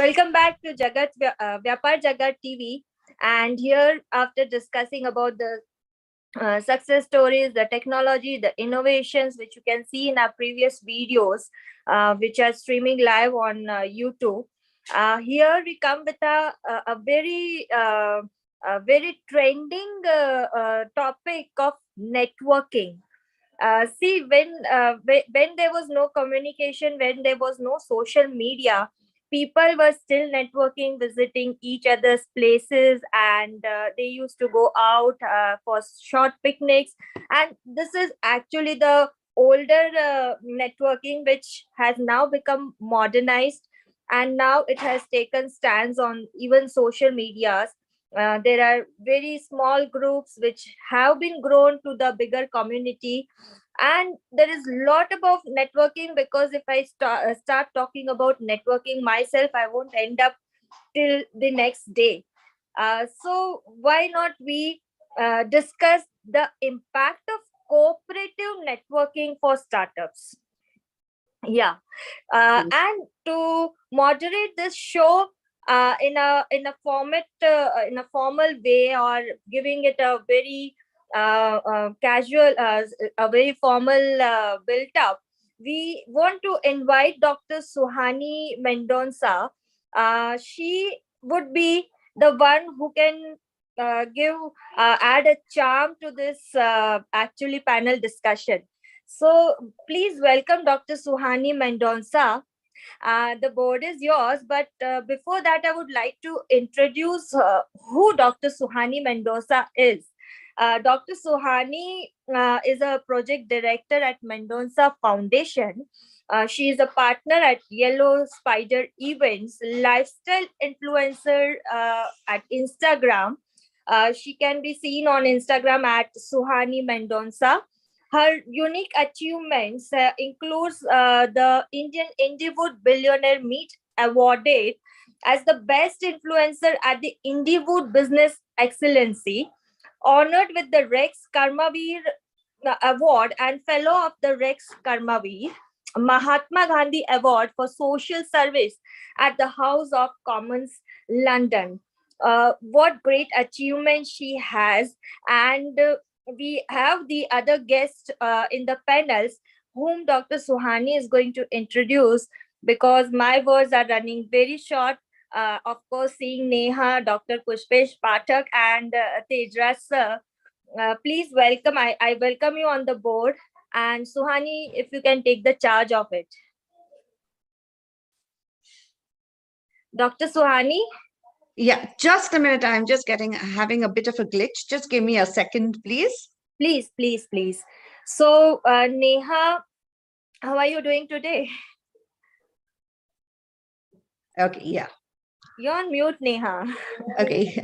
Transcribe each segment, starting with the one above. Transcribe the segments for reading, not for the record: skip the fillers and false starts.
Welcome back to Vyapaar Jagat TV. And here, after discussing about the success stories, the technology, the innovations, which you can see in our previous videos, which are streaming live on YouTube. Here we come with a very trending topic of networking. See, when there was no communication, when there was no social media, people were still networking, visiting each other's places, and they used to go out for short picnics. And this is actually the older networking, which has now become modernized, and now it has taken stands on even social medias. There are very small groups which have been grown to the bigger community, and there is lot about networking, because if I start talking about networking myself, I won't end up till the next day. So why not we discuss the impact of cooperative networking for startups? Yeah. And to moderate this show in a format, in a formal way, or giving it a very casual, a very formal built up, we want to invite Dr. Suhani Mendosa. She would be the one who can give add a charm to this actually panel discussion. So please welcome Dr. Suhani Mendosa. The board is yours, but before that, I would like to introduce who Dr. Suhani Mendosa is. Dr. Suhani is a project director at Mendoza Foundation. She is a partner at Yellow Spider Events, lifestyle influencer at Instagram. She can be seen on Instagram at Suhani Mendoza. Her unique achievements includes the Indian Indiewood Billionaire Meet awarded as the best influencer at the Indiewood Business Excellency, honored with the Rex Karmavir Award and Fellow of the Rex Karmavir, Mahatma Gandhi Award for Social Service at the House of Commons, London. What great achievement she has, and we have the other guests in the panels whom Dr. Suhani is going to introduce, because my words are running very short. Of course, seeing Neha, Dr. Pushpesh Pathak, and Tejraj sir. Please welcome, I welcome you on the board. And Suhani, if you can take the charge of it. Dr. Suhani? Yeah, just a minute. I'm just having a bit of a glitch. Just give me a second, please. Please. So, Neha, how are you doing today? Okay, yeah. You're on mute, Neha. Okay.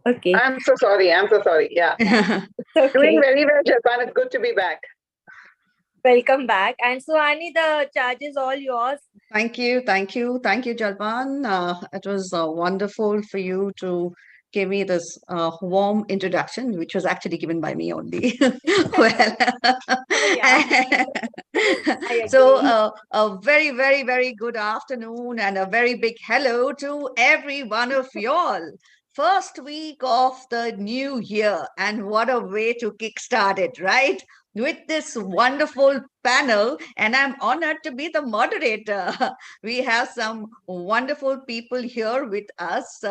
Okay. I'm so sorry. Yeah. Okay. Doing very well, Jagat. It's good to be back. Welcome back. And Suhani, the charge is all yours. Thank you, Jalpan. It was wonderful for you to give me this warm introduction, which was actually given by me only. Well, so a very, very, very good afternoon and a very big hello to every one of y'all. First week of the new year, and what a way to kickstart it, right? With this wonderful panel, and I'm honored to be the moderator. We have some wonderful people here with us,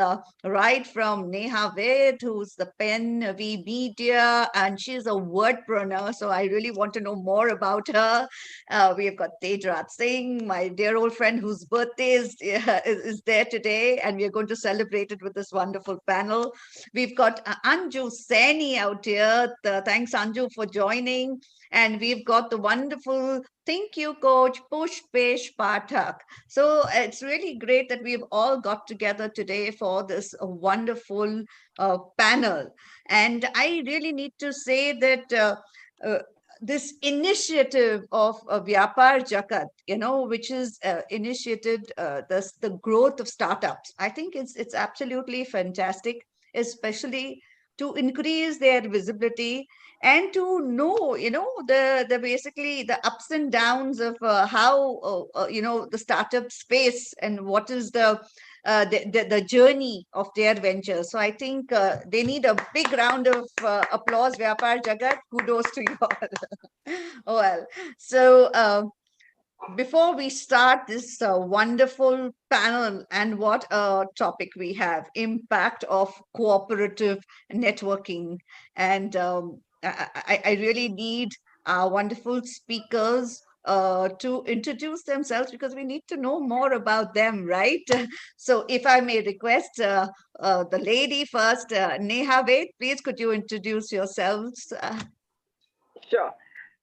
right from Neha Ved, who's the PenVmedia, and she's a wordpreneur, so I really want to know more about her. We've got Tejraj Singh, my dear old friend whose birthday is there today, and we're going to celebrate it with this wonderful panel. We've got Anju Saini out here. Thanks, Anju, for joining. And we've got the wonderful Thank You Coach Pushpesh Pathak. So it's really great that we've all got together today for this wonderful panel. And I really need to say that this initiative of Vyapaar Jagat, which is initiated the growth of startups. I think it's absolutely fantastic, especially to increase their visibility and to know, the basically the ups and downs of how, the startup space and what is the journey of their venture. So I think they need a big round of applause. Vyapaar, Jagat, kudos to you all. Well, so before we start this wonderful panel, and what a topic we have, impact of cooperative networking. And I really need our wonderful speakers to introduce themselves, because we need to know more about them, right? So if I may request the lady first, Neha Ved, please could you introduce yourselves? Sure.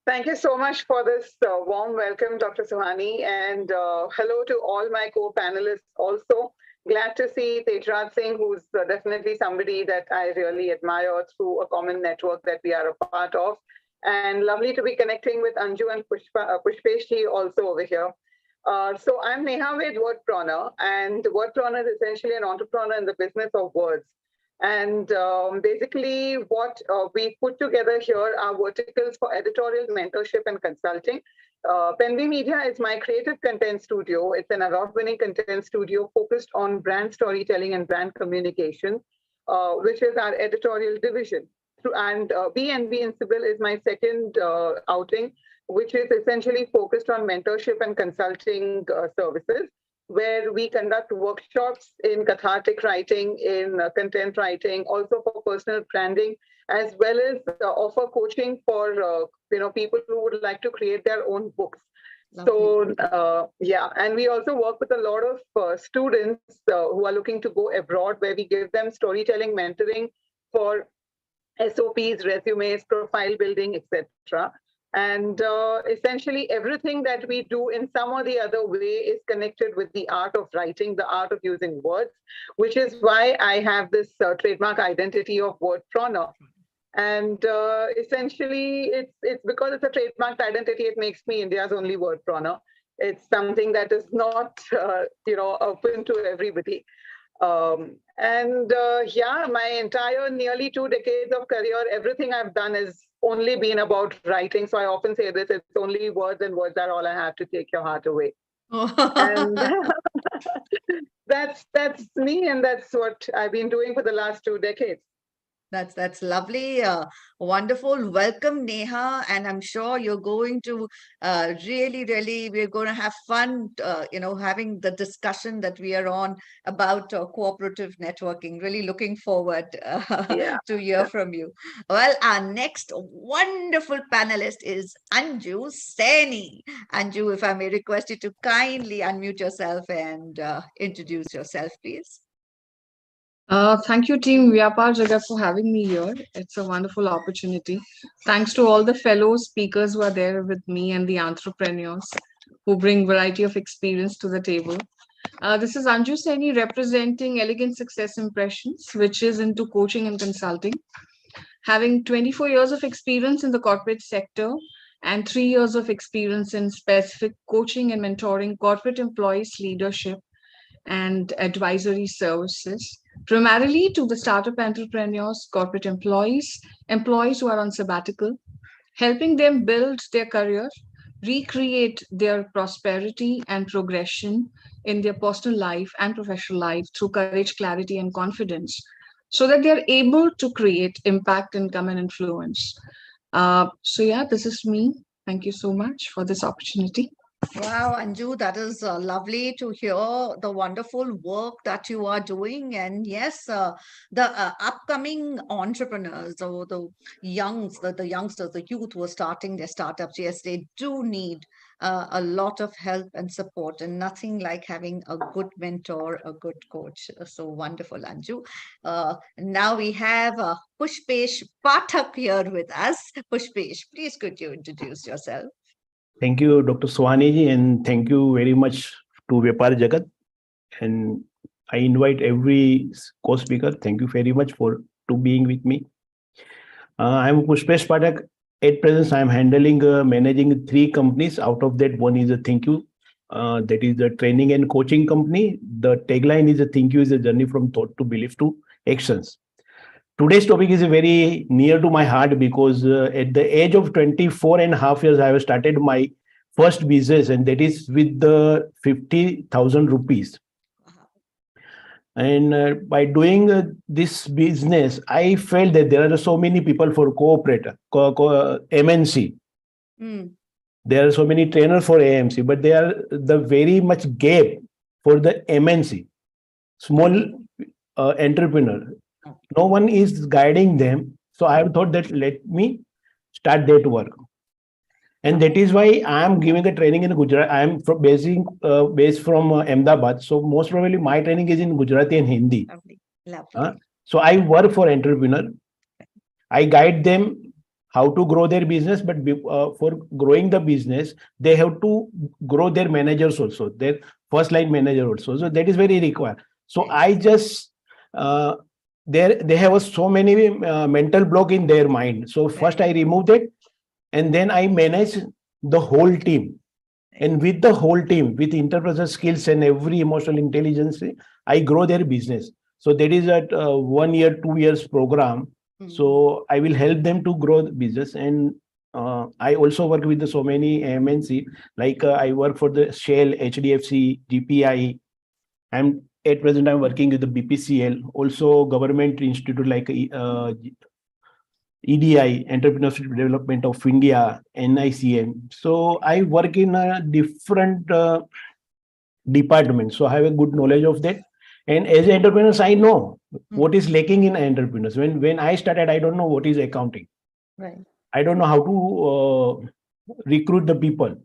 Thank you so much for this warm welcome, Dr. Suhani, and hello to all my co-panelists also. Glad to see Tejraj Singh, who's definitely somebody that I really admire through a common network that we are a part of. And lovely to be connecting with Anju and Pushpesh also over here. So I'm Neha Ved, wordpreneur, and wordpreneur is essentially an entrepreneur in the business of words. And basically what we put together here are verticals for editorial mentorship and consulting. PenVmedia is my creative content studio. It's an award-winning content studio focused on brand storytelling and brand communication, which is our editorial division. And NVincible is my second outing, which is essentially focused on mentorship and consulting services, where we conduct workshops in cathartic writing, in content writing, also for personal branding, as well as offer coaching for people who would like to create their own books. Lovely. So and we also work with a lot of students who are looking to go abroad, where we give them storytelling mentoring for SOPs, resumes, profile building, etc. And essentially everything that we do in some or the other way is connected with the art of writing, the art of using words, which is why I have this trademark identity of wordpreneur. And essentially it's because it's a trademarked identity, it makes me India's only wordpreneur. It's something that is not, open to everybody. My entire nearly 2 decades of career, everything I've done has only been about writing. So I often say this, it's only words, and words are all I have to take your heart away. And that's me, and that's what I've been doing for the last 2 decades. That's lovely. Wonderful. Welcome, Neha. And I'm sure you're going to really, we're going to have fun, having the discussion that we are on about cooperative networking. Really looking forward to hear from you. Well, our next wonderful panelist is Anju Saini. Anju, if I may request you to kindly unmute yourself and introduce yourself, please. Thank you, Team Vyapaar, Jagat, for having me here. It's a wonderful opportunity. Thanks to all the fellow speakers who are there with me and the entrepreneurs who bring variety of experience to the table. This is Anju Saini representing Elegant Success Impressions, which is into coaching and consulting. Having 24 years of experience in the corporate sector and 3 years of experience in specific coaching and mentoring corporate employees leadership and advisory services, primarily to the startup entrepreneurs, corporate employees who are on sabbatical, helping them build their career, recreate their prosperity and progression in their personal life and professional life through courage, clarity, and confidence, so that they're able to create impact, income, and influence. This is me. Thank you so much for this opportunity. Wow, Anju, that is lovely to hear the wonderful work that you are doing. And yes, the upcoming entrepreneurs or the youngsters, the youth who are starting their startups, yes, they do need a lot of help and support, and nothing like having a good mentor, a good coach. So wonderful, Anju. Now we have Pushpesh Pathak here with us. Pushpesh, please could you introduce yourself? Thank you, Dr. Suhani ji, and thank you very much to Vyapaar Jagat. And I invite every co-speaker. Thank you very much for being with me. I'm Pushpesh Pathak. At present, I'm handling managing 3 companies. Out of that, one is a Think You. That is the training and coaching company. The tagline is a Think You is a journey from thought to belief to actions. Today's topic is very near to my heart because at the age of 24 and a half years, I have started my first business, and that is with the 50,000 rupees. And by doing this business, I felt that there are so many people for Cooperative, MNC. There are so many trainers for AMC, but there are the very much gap for the MNC, small entrepreneur. No one is guiding them. So I have thought that let me start that work. And that is why I am giving a training in Gujarat. I am based from Ahmedabad. So most probably my training is in Gujarati and Hindi. Lovely. So I work for entrepreneur. I guide them how to grow their business, but for growing the business, they have to grow their managers also, their first line manager also. So that is very required. So I just they have so many mental block in their mind. So first I remove that, and then I manage the whole team. And with the whole team, with interpersonal skills and every emotional intelligence, I grow their business. So that is a 1 year, 2 years program. So I will help them to grow the business. And I also work with so many MNC, like I work for the Shell, HDFC, GPI. And at present, I'm working with the BPCL, also government institute like EDI, Entrepreneurship Development of India, NICM. So I work in a different department. So I have a good knowledge of that. And as entrepreneurs, I know what is lacking in entrepreneurs. When I started, I don't know what is accounting. Right. I don't know how to recruit the people.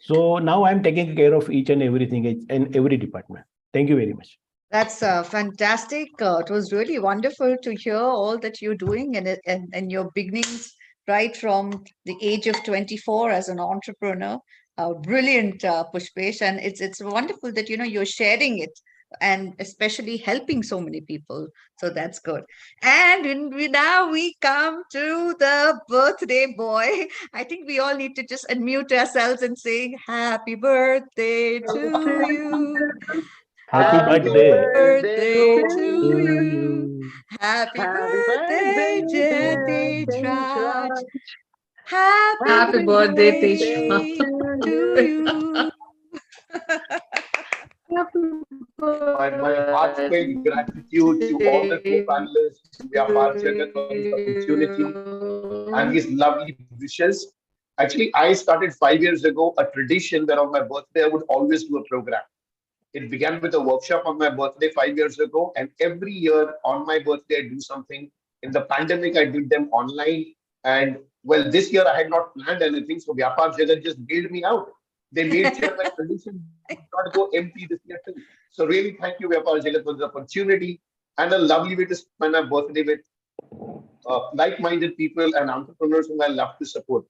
So now I'm taking care of each and everything in every department. Thank you very much. That's fantastic. It was really wonderful to hear all that you're doing and your beginnings right from the age of 24 as an entrepreneur. Brilliant, Pushpesh, and it's wonderful that you're sharing it and especially helping so many people. So that's good. And now we come to the birthday boy. I think we all need to just unmute ourselves and say happy birthday to you. Happy birthday. Birthday to you. you. Happy Happy birthday, birthday, dear dear Tejraj. Tejraj. Happy Happy birthday, birthday Tejraj. to you. My heartfelt gratitude to all the co-panelists, Vyapaar Jagat, for this opportunity and these lovely wishes. Actually, I started 5 years ago a tradition that on my birthday I would always do a program. It began with a workshop on my birthday 5 years ago, and every year on my birthday I do something. In the pandemic, I did them online, and well, this year I had not planned anything, so Vyapaar Jagat just bailed me out. They made sure that tradition would not go empty this year too. So really, thank you, Vyapaar Jagat, for this opportunity and a lovely way to spend my birthday with like-minded people and entrepreneurs whom I love to support.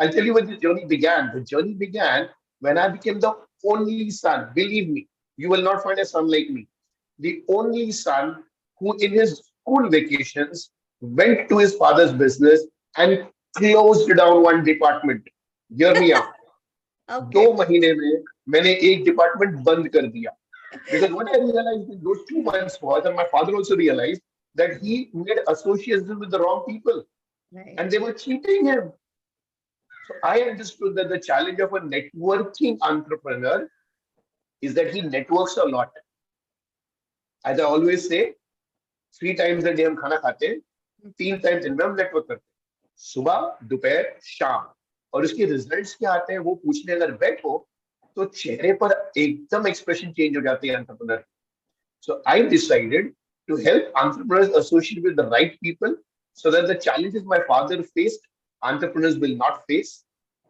I'll tell you when the journey began. The journey began when I became the only son. Believe me, you will not find a son like me. The only son who, in his school vacations, went to his father's business and closed down one department. Hear me out. Okay. 2 महीने में मैंने एक department बंद कर दिया. Because what I realized in those 2 months was, and my father also realized, that he made associations with the wrong people Right. and they were cheating him. So I understood that the challenge of a networking entrepreneur is that he networks a lot. As I always say, 3 times a day हम खाना खाते हैं, 3 times दिन में हम network करते हैं, सुबह, दोपहर, शाम. और उसके रिजल्ट्स क्या आते हैं वो पूछने अगर बैठो तो चेहरे पर एकदम एक्सप्रेशन चेंज हो जाते हैं entrepreneur. So I decided to help entrepreneurs associate with the right people so that the challenges my father faced, entrepreneurs will not face,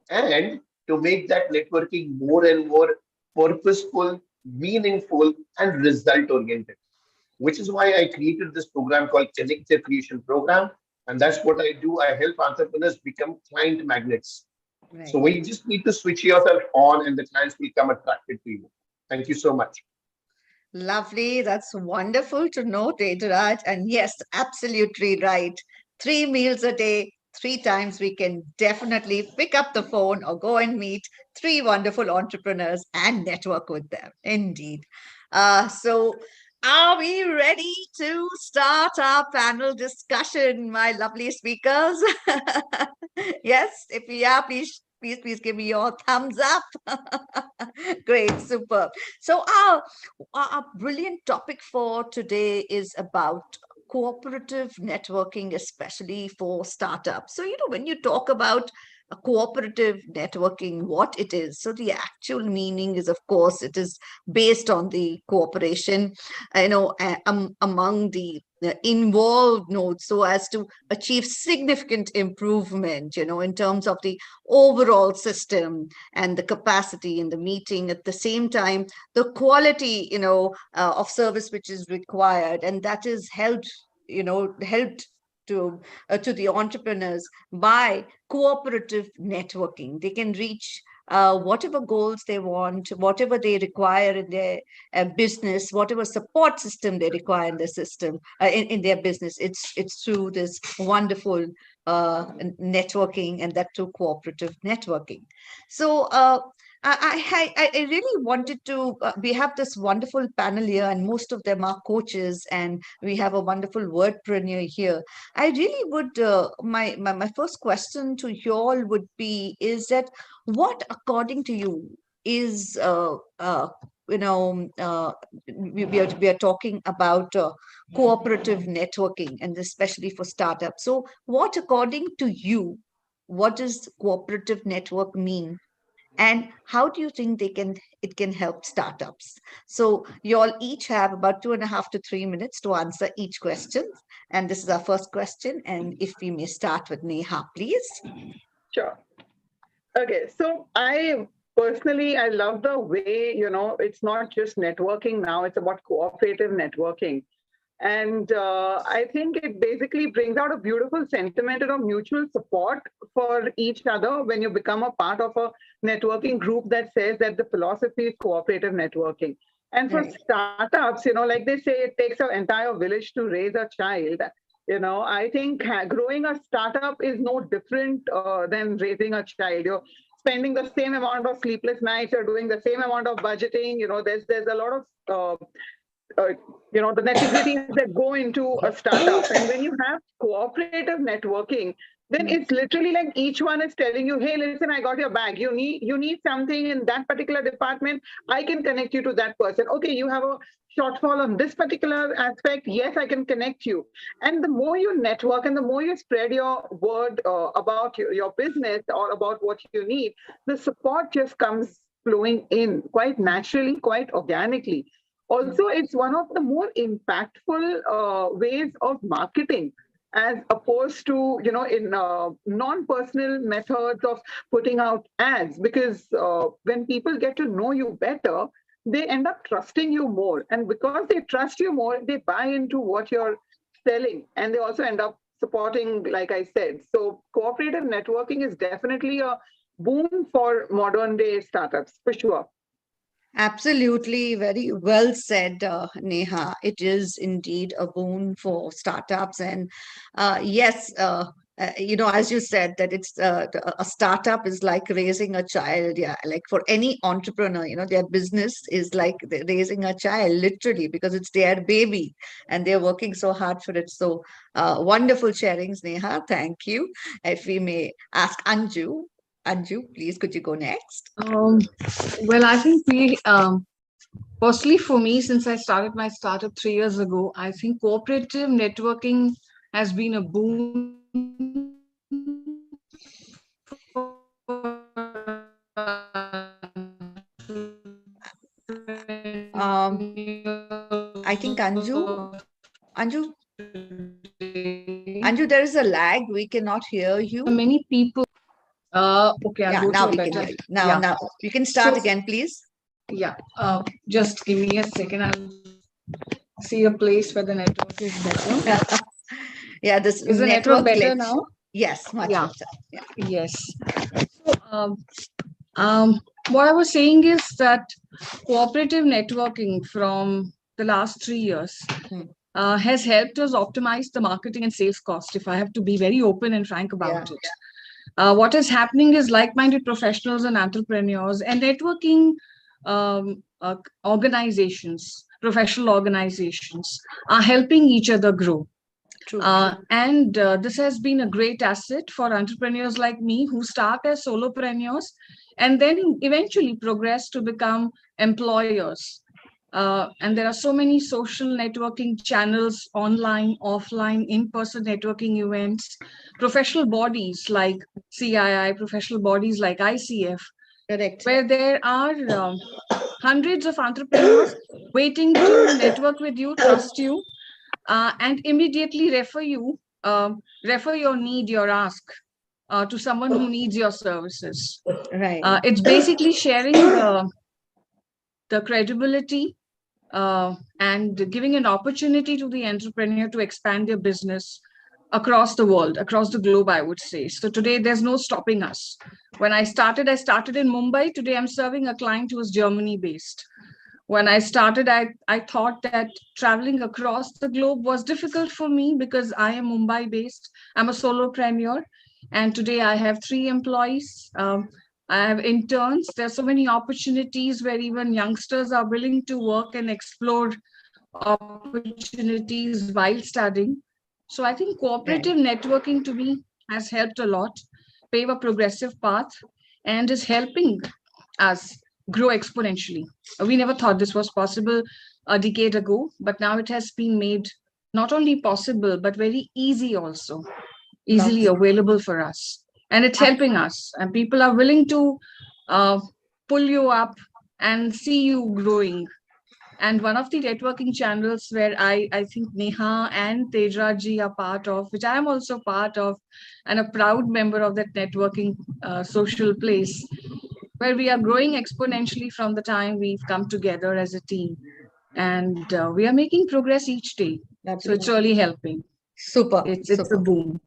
and to make that networking more and more purposeful, meaningful, and result oriented. Which is why I created this program called Connected Creation Program. And that's what I do. I help entrepreneurs become client magnets. Right. So we just need to switch yourself on and the clients will come attracted to you. Thank you so much. Lovely. That's wonderful to know, Tejraj. And yes, absolutely right. 3 meals a day, 3 times we can definitely pick up the phone or go and meet 3 wonderful entrepreneurs and network with them. Indeed. So Are we ready to start our panel discussion, my lovely speakers? Yes, if we are, please give me your thumbs up. Great, superb. So our brilliant topic for today is about cooperative networking, especially for startups. So, when you talk about a cooperative networking, what it is. So the actual meaning is, of course, it is based on the cooperation, among the involved nodes, so as to achieve significant improvement, in terms of the overall system and the capacity in the meeting. At the same time, the quality, of service which is required, and that is helped to the entrepreneurs by cooperative networking. They can reach whatever goals they want, whatever they require in their business, whatever support system they require in their system, in their business. It's through this wonderful networking, and that through cooperative networking. So I really wanted to, we have this wonderful panel here, and most of them are coaches, and we have a wonderful wordpreneur here. I really would, my first question to you all would be, is that what, according to you, is, we are talking about cooperative networking, and especially for startups. So what, according to you, what does cooperative network mean? And how do you think it can help startups? So you all each have about 2.5 to 3 minutes to answer each question. And this is our first question. And if we may start with Neha, please. Sure. Okay, so I personally, I love the way, it's not just networking now, it's about cooperative networking. And I think it basically brings out a beautiful sentiment of mutual support for each other when you become a part of a networking group that says that the philosophy is cooperative networking. And for startups, like they say, it takes an entire village to raise a child. I think growing a startup is no different than raising a child. You're spending the same amount of sleepless nights, you're doing the same amount of budgeting. There's a lot of the nitty-gritties that go into a startup. And when you have cooperative networking, then it's literally like each one is telling you, hey, listen, I got your back. You need something in that particular department. I can connect you to that person. Okay, you have a shortfall on this particular aspect. Yes, I can connect you. And the more you network and the more you spread your word about your business or about what you need, the support just comes flowing in quite naturally, quite organically. Also, it's one of the more impactful ways of marketing, as opposed to, in non-personal methods of putting out ads, because when people get to know you better, they end up trusting you more. And because they trust you more, they buy into what you're selling, and they also end up supporting, like I said. So cooperative networking is definitely a boon for modern day startups, for sure. Absolutely, very well said, Neha. It is indeed a boon for startups. And yes, as you said, that it's a startup is like raising a child. Yeah, like for any entrepreneur, their business is like raising a child, literally, because it's their baby and they're working so hard for it. So wonderful sharings, Neha. Thank you. If we may ask Anju. Anju, please, could you go next? Well, I think personally for me, since I started my startup 3 years ago, I think cooperative networking has been a boon. I think Anju, there is a lag. We cannot hear you. Many people. Okay, I'll go now to we a can better. hear you. Now you can start again, please. Yeah. Just give me a second. I'll see a place where the network is better. Yeah, this is the network better glitch. Now? Yes, much better. Yeah. Yes. So, what I was saying is that cooperative networking from the last 3 years has helped us optimize the marketing and sales cost, if I have to be very open and frank about it. What is happening is like-minded professionals and entrepreneurs and networking organizations, professional organizations, are helping each other grow. True. And this has been a great asset for entrepreneurs like me who start as solopreneurs and then eventually progress to become employers. And there are so many social networking channels, online, offline, in-person networking events, professional bodies like CII, professional bodies like ICF, Correct. where there are hundreds of entrepreneurs waiting to network with you, trust you, and immediately refer your need, your ask to someone who needs your services. Right. It's basically sharing the credibility and giving an opportunity to the entrepreneur to expand their business across the world, across the globe, I would say. So today, there's no stopping us. When I started in Mumbai. Today, I'm serving a client who is Germany based. When I started, I thought that traveling across the globe was difficult for me because I am Mumbai based. I'm a solopreneur. And today I have 3 employees. I have interns. There's so many opportunities where even youngsters are willing to work and explore opportunities while studying. So I think cooperative networking to me has helped a lot, pave a progressive path, and is helping us grow exponentially. We never thought this was possible a decade ago, but now it has been made not only possible, but very easy also, easily available for us. And it's helping us. And people are willing to uh, pull you up and see you growing. And one of the networking channels where I think Neha and Tejraj ji are part of, which I am also part of, and a proud member of that networking social place, where we are growing exponentially from the time we've come together as a team. And we are making progress each day. So it's really helping. Super. It's a boom.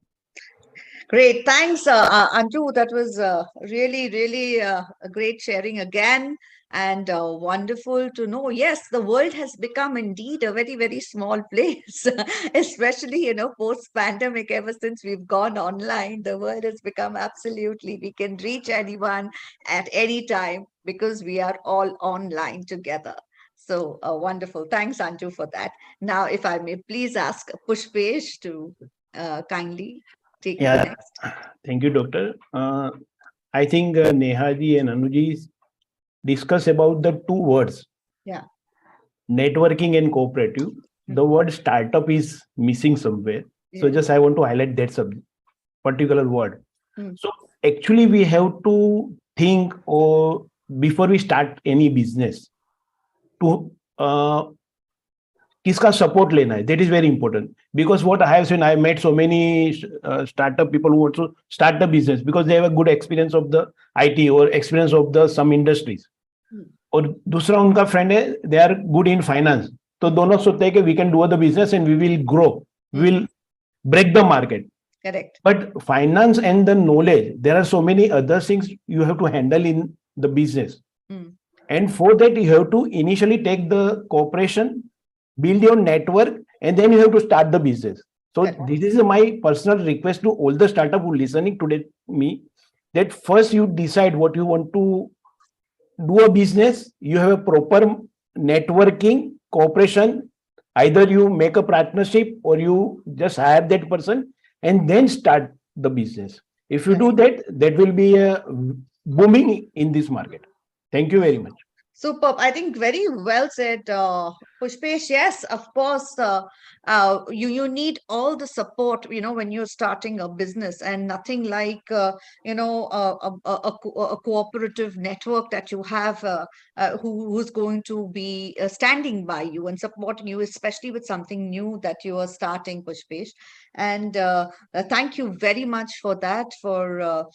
Great. Thanks, Anju. That was really, really a great sharing again. And wonderful to know. Yes, the world has become indeed a very, very small place, especially, post-pandemic. Ever since we've gone online, the world has become absolutely, we can reach anyone at any time because we are all online together. So wonderful. Thanks, Anju, for that. Now, if I may please ask Pushpesh to kindly take it next. Thank you, Doctor. I think Neha ji and Anuji discuss about the 2 words. Yeah. Networking and cooperative. The word startup is missing somewhere. So just I want to highlight that particular word. So actually we have to think or before we start any business to किसका support लेना है. That is very important because what I have seen, I met so many startup people who want to start the business because they have a good experience of the IT or experience of the some industries. और दूसरा उनका friend है, they are good in finance. तो दोनों सोचते हैं कि we can do the business and we will grow, we will break the market. Correct. But finance and the knowledge, there are so many other things you have to handle in the business. And for that, you have to initially take the cooperation, build your network, and then you have to start the business. So this is my personal request to all the startup who listening today me, that first you decide what you want to do a business. You have a proper networking, cooperation. Either you make a partnership or you just hire that person and then start the business. If you do that, that will be a booming in this market. Thank you very much. Superb. I think very well said, Pushpesh. Yes, of course, you need all the support, when you're starting a business, and nothing like, a cooperative network that you have who's going to be standing by you and supporting you, especially with something new that you are starting, Pushpesh. And thank you very much for that, for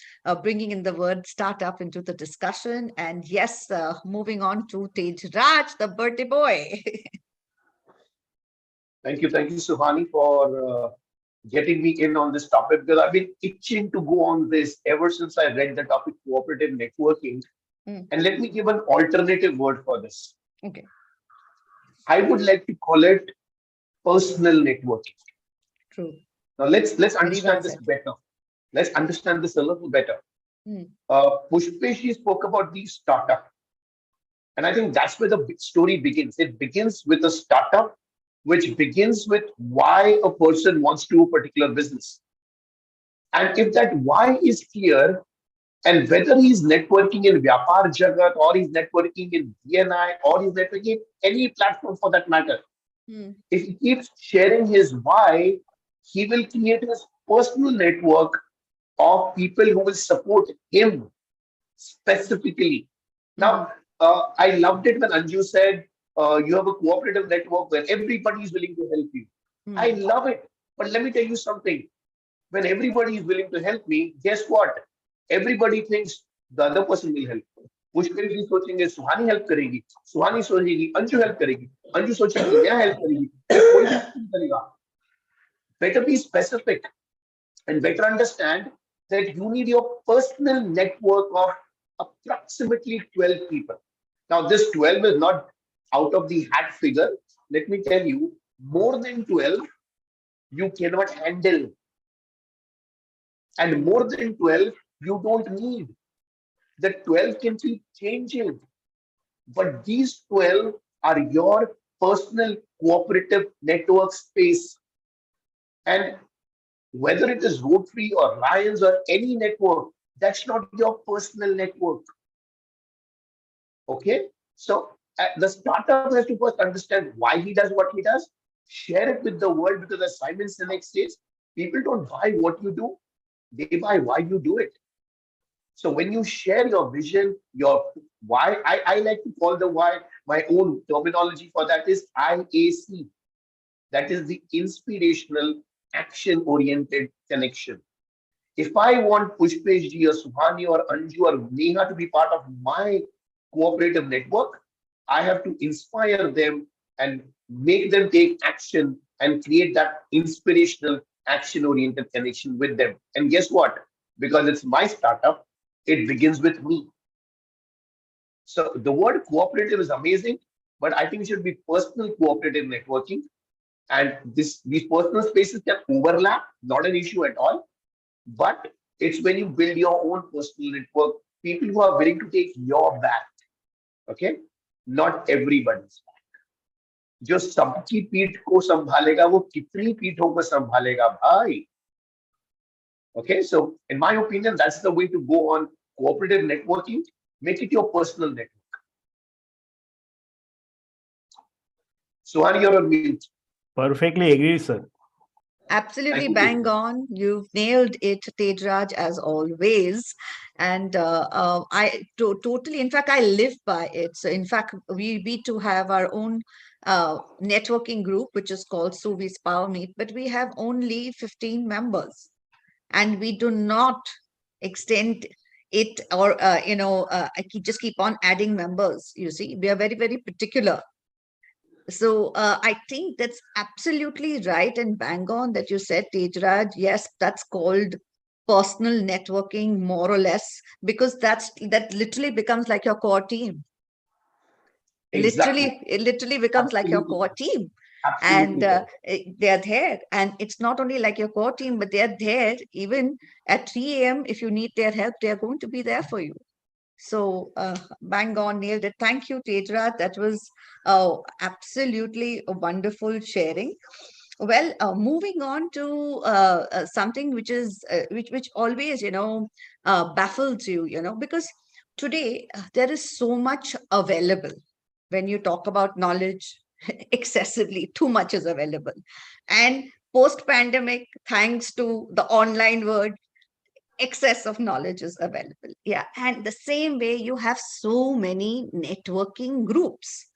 bringing in the word startup into the discussion. And yes, moving on to Tejraj, the birthday boy. Thank you, Suhani, for getting me in on this topic because I've been itching to go on this ever since I read the topic cooperative networking. And let me give an alternative word for this. Okay. I would like to call it personal networking. True. Now let's understand this better. Let's understand this a little better. Pushpesh spoke about the startup. And I think that's where the story begins. It begins with a startup, which begins with why a person wants to do a particular business. And if that why is clear, and whether he's networking in Vyapaar Jagat or he's networking in DNI or he's networking in any platform for that matter, if he keeps sharing his why, he will create his personal network of people who will support him specifically. Now, I loved it when Anju said you have a cooperative network where everybody is willing to help you. I love it. But let me tell you something. When everybody is willing to help me, guess what? Everybody thinks the other person will help. Pushpesh जी सोचेंगे सुहानी help करेगी, सुहानी सोचेगी Anju help करेगी, Anju सोचेगी Neha help करेगी, कोई भी नहीं करेगा. Better be specific and better understand that you need your personal network of approximately 12 people. Now, this 12 is not out of the hat figure. Let me tell you, more than 12, you cannot handle. And more than 12, you don't need. The 12 can keep changing. But these 12 are your personal cooperative network space. And whether it is Rotary or Lions or any network, that's not your personal network. Okay? So the startup has to first understand why he does what he does, share it with the world, because as Simon Sinek says, people don't buy what you do, they buy why you do it. So when you share your vision, your why, I like to call the why, my own terminology for that is IAC. That is the inspirational, action-oriented connection. If I want Pushpesh ji or Suhani or Anju or Neha to be part of my cooperative network, I have to inspire them and make them take action and create that inspirational, action-oriented connection with them. And guess what? Because it's my startup, it begins with me. So the word cooperative is amazing, but I think it should be personal cooperative networking. And these personal spaces can overlap, not an issue at all. But it's when you build your own personal network, people who are willing to take your back. Okay? Not everybody's back. जो सबकी पीठ को संभालेगा वो कितनी पीठों को संभालेगा भाई. Okay, so in my opinion, that's the way to go on cooperative networking. Make it your personal network. Suhani, you're on mute. Perfectly agree, sir. Absolutely bang on. You've nailed it, Tejraj, as always. And I totally, in fact, I live by it. So, in fact, we too have our own networking group, which is called Suvi's Power Meet, but we have only 15 members. And we do not extend it or, just keep on adding members. You see, we are very, very particular. So I think that's absolutely right and bang on that you said, Tejraj. Yes, that's called personal networking, more or less, because that literally becomes like your core team. Exactly. It literally becomes like your core team. Absolutely. And they're there. And it's not only like your core team, but they're there even at 3 a.m. If you need their help, they're going to be there for you. So bang on, nailed it. Thank you, Tejraj. That was absolutely a wonderful sharing. Well, moving on to something which is which always baffles you, because today there is so much available. When you talk about knowledge, excessively too much is available, and post-pandemic, thanks to the online world, excess of knowledge is available. Yeah. And the same way, you have so many networking groups,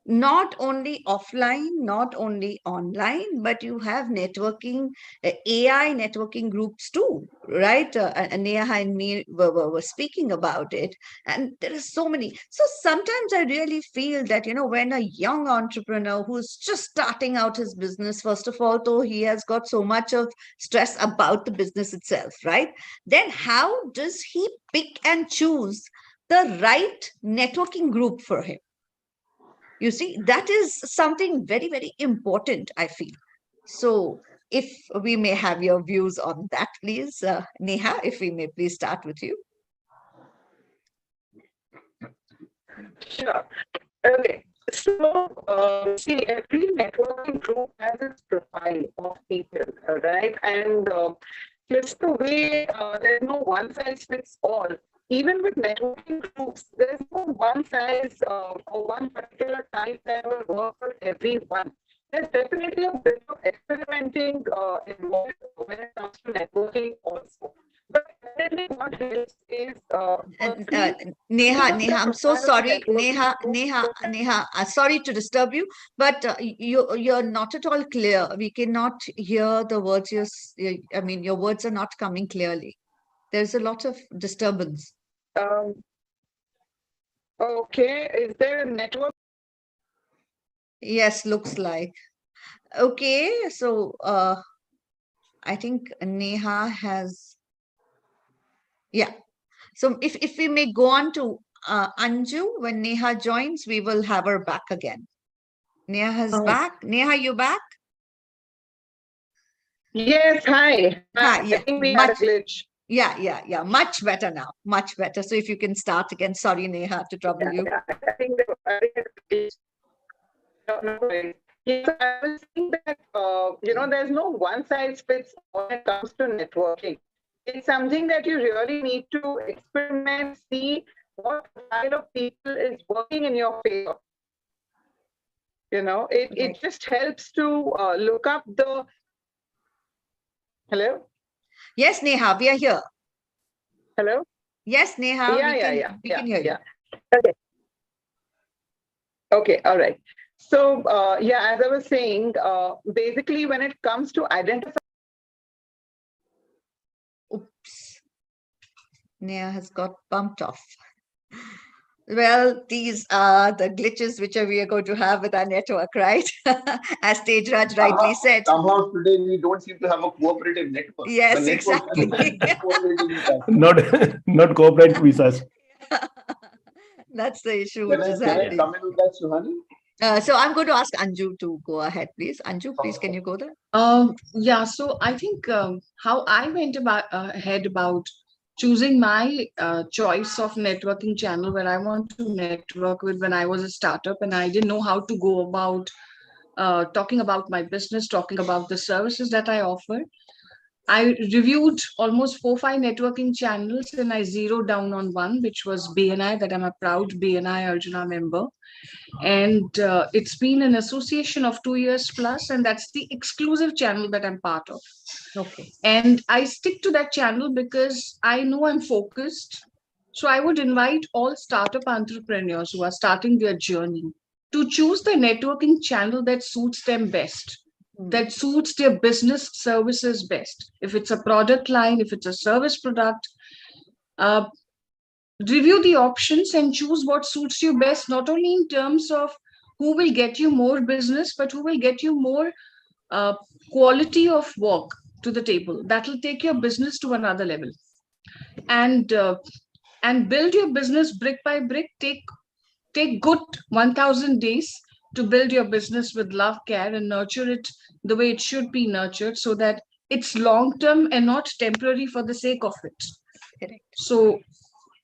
not only offline, not only online, but you have networking, AI networking groups too, right? And Neha and me were speaking about it. And there are so many. So sometimes I really feel that, when a young entrepreneur who's just starting out his business, first of all, though he has got so much of stress about the business itself, right? Then how does he pick and choose the right networking group for him? You see, that is something very, very important, I feel. So if we may have your views on that, please, Neha, if we may please start with you. Sure. Okay. So, see, every networking group has its profile of people, right? And just the way there's no one size fits all. Even with networking groups, there's no one size or one particular type that will work for everyone. There's definitely a bit of experimenting involved when it comes to networking also. But definitely what helps is firstly, Neha, look Neha, at the I'm so profile of the sorry, networking group. Neha. Sorry to disturb you, but you're not at all clear. We cannot hear the words. I mean, your words are not coming clearly. There's a lot of disturbance. Um, okay, is there a network? Yes, looks like. Okay, so I think Neha has. Yeah. So if we may go on to Anju, when Neha joins, we will have her back again. Neha is back. Neha, you back? Yes, hi. Hi, I yeah, think we had a much, glitch. yeah. Much better now. Much better. So if you can start again. Sorry, Neha, to trouble you. Yeah, I think I had a glitch. No, no worries. Yes, I was saying that there's no one size fits all when it comes to networking. It's something that you really need to experiment, see what kind of people is working in your favor. It just helps to look up the. Hello? Yes, Neha, we are here. Hello? Yes, Neha, we can hear you. Okay. Okay, all right. So, as I was saying, basically, when it comes to identify. Oops. Neha has got bumped off. Well, these are the glitches which we are going to have with our network, right? As Tejraj rightly said. Somehow today we don't seem to have a cooperative network. Yes, the network exactly. cooperating with us. Not cooperate with us. That's the issue Can which I, is can I happening. come in with that, Suhani? So I'm going to ask Anju to go ahead, please. Anju, please, can you go there? Yeah, so I think how I went about ahead about choosing my choice of networking channel where I want to network with when I was a startup and I didn't know how to go about talking about my business, talking about the services that I offer. I reviewed almost 4, 5 networking channels and I zeroed down on one, which was BNI, that I'm a proud BNI Arjuna member. And it's been an association of 2 years plus, and that's the exclusive channel that I'm part of. Okay. And I stick to that channel because I know I'm focused. So I would invite all startup entrepreneurs who are starting their journey to choose the networking channel that suits them best, that suits their business services best. If it's a product line, if it's a service product, uh, review the options and choose what suits you best, not only in terms of who will get you more business, but who will get you more uh, quality of work to the table that will take your business to another level. And uh, and build your business brick by brick. Take good 1000 days to build your business with love, care, and nurture it the way it should be nurtured, so that it's long term and not temporary for the sake of it. Correct. So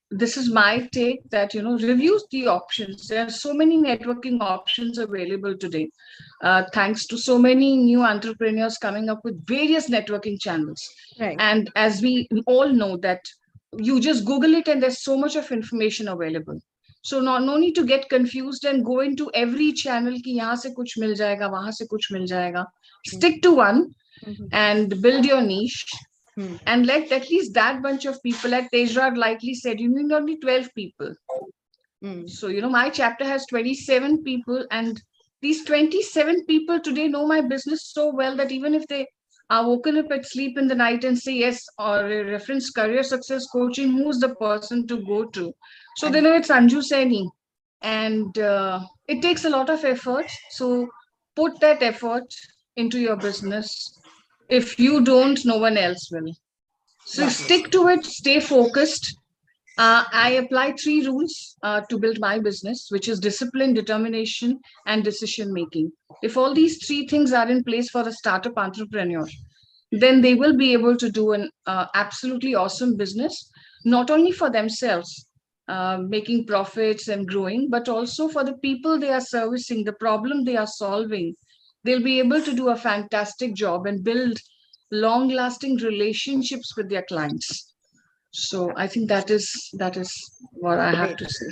this is my take, that review the options. There are so many networking options available today, thanks to so many new entrepreneurs coming up with various networking channels. Right. And as we all know that you just Google it and there's so much of information available. So no need to get confused and go into every channel ki yahan se kuch mil jayega, wahan se kuch mil jayega. Stick to one and build your niche, and let at least that bunch of people, like Tejraj likely said, you need only 12 people. So, my chapter has 27 people, and these 27 people today know my business so well that even if they are woken up at sleep in the night and say yes, or reference career success coaching, who's the person to go to? So they know it's Anju Saini. And it takes a lot of effort. So put that effort into your business. If you don't, no one else will. So stick to it, stay focused. I apply 3 rules to build my business, which is discipline, determination, and decision making. If all these 3 things are in place for a startup entrepreneur, then they will be able to do an absolutely awesome business, not only for themselves, making profits and growing, but also for the people they are servicing, the problem they are solving. They'll be able to do a fantastic job and build long lasting relationships with their clients. So I think that is what I have Great. to say.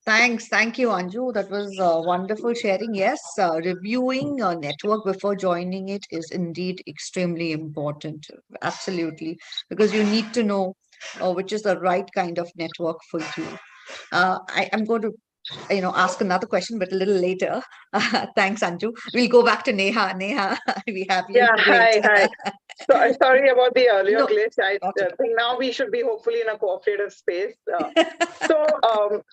Thanks. Thank you, Anju. That was wonderful sharing. Yes, reviewing a network before joining it is indeed extremely important. Absolutely. Because you need to know which is the right kind of network for you. I'm going to ask another question, but a little later. Thanks, Anju. We'll go back to Neha. Neha, we have you. Yeah, Great. hi. So, sorry about the earlier No, glitch. I not at think now we should be hopefully in a cooperative space. So